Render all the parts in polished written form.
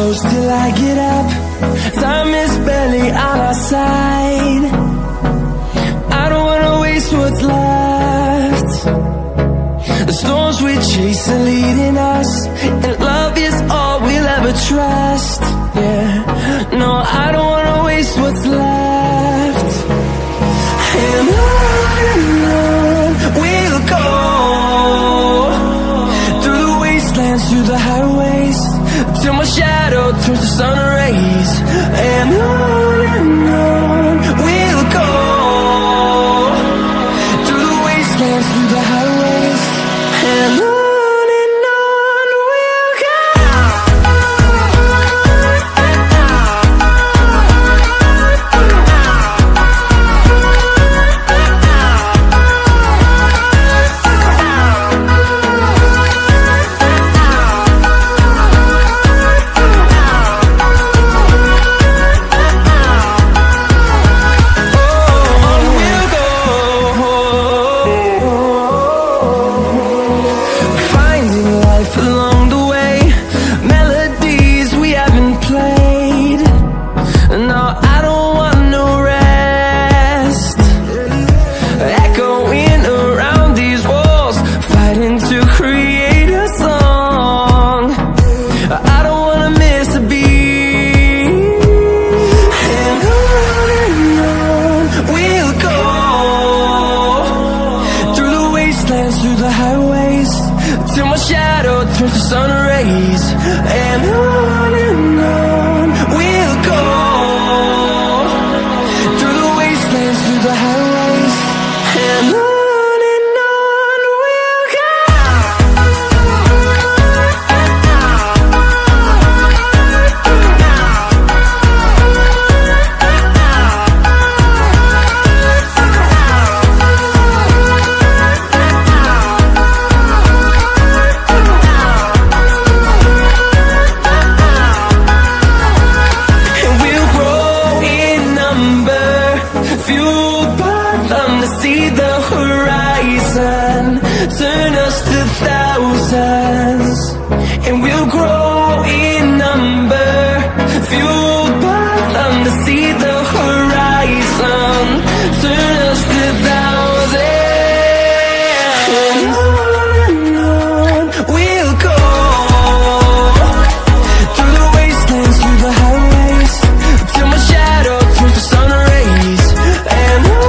close till I get up. Time is barely on our side. I don't wanna waste what's left. The storms we chase are leading us, and love is all we'll ever trust. Yeah, no, I don't wanna waste what's left. And on we'll go, through the wastelands, through the highways, till my shadow turns to sun rays. And on we'll go, through the wastelands, through the highways, and on we'll go. Through the highways, till my shadow turns to sun rays. And on we'll go, through the wastelands, through the highways, and on we'll go. See the horizon, turn us to thousands, and we'll grow in number, fueled by them to see the horizon, turn us to thousands. And on we'll go, through the wastelands, through the highways, till my shadow turns to sun rays. And on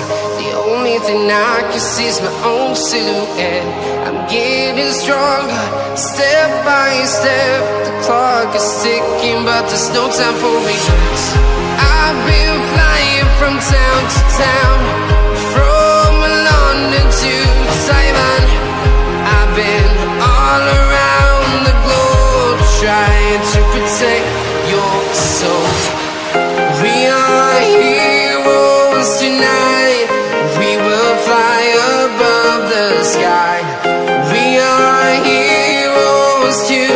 The only thing I can see is my own silhouette. I'm getting stronger, step by step. The clock is ticking, but there's no time for regrets. I've been flying from town to town, from London to Taiwan. I've been all around the globe, trying to protect your soul. We are heroes tonight. We will fly above the sky. We are heroes tonight.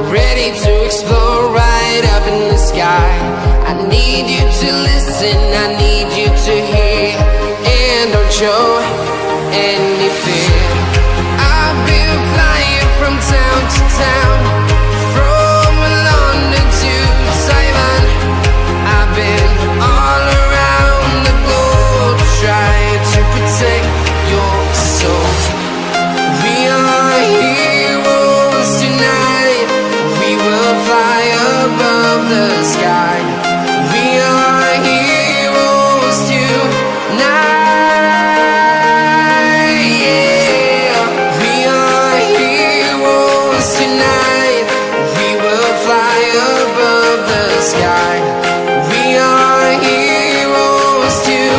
Ready to explore right up in the sky. I need you to listen, I need you to hear, and don't show any fear. I've been flying from town to town, from London to Taiwan. I've been all around the globe, trying to protect your soul. We are heroes tonight. We will fly above the sky. We are heroes tonight. Yeah. We are heroes tonight. We will fly above the sky. We are heroes tonight.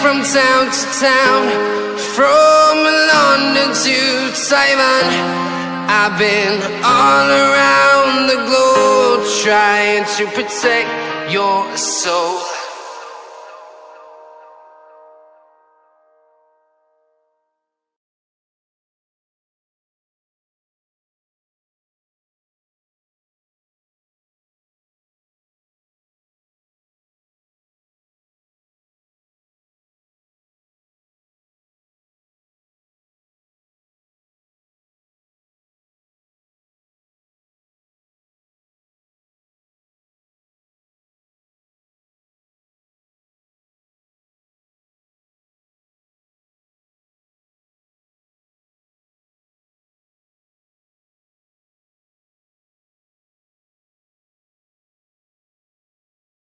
From town to town, from London to Taiwan. I've been all around the globe, trying to protect your soul.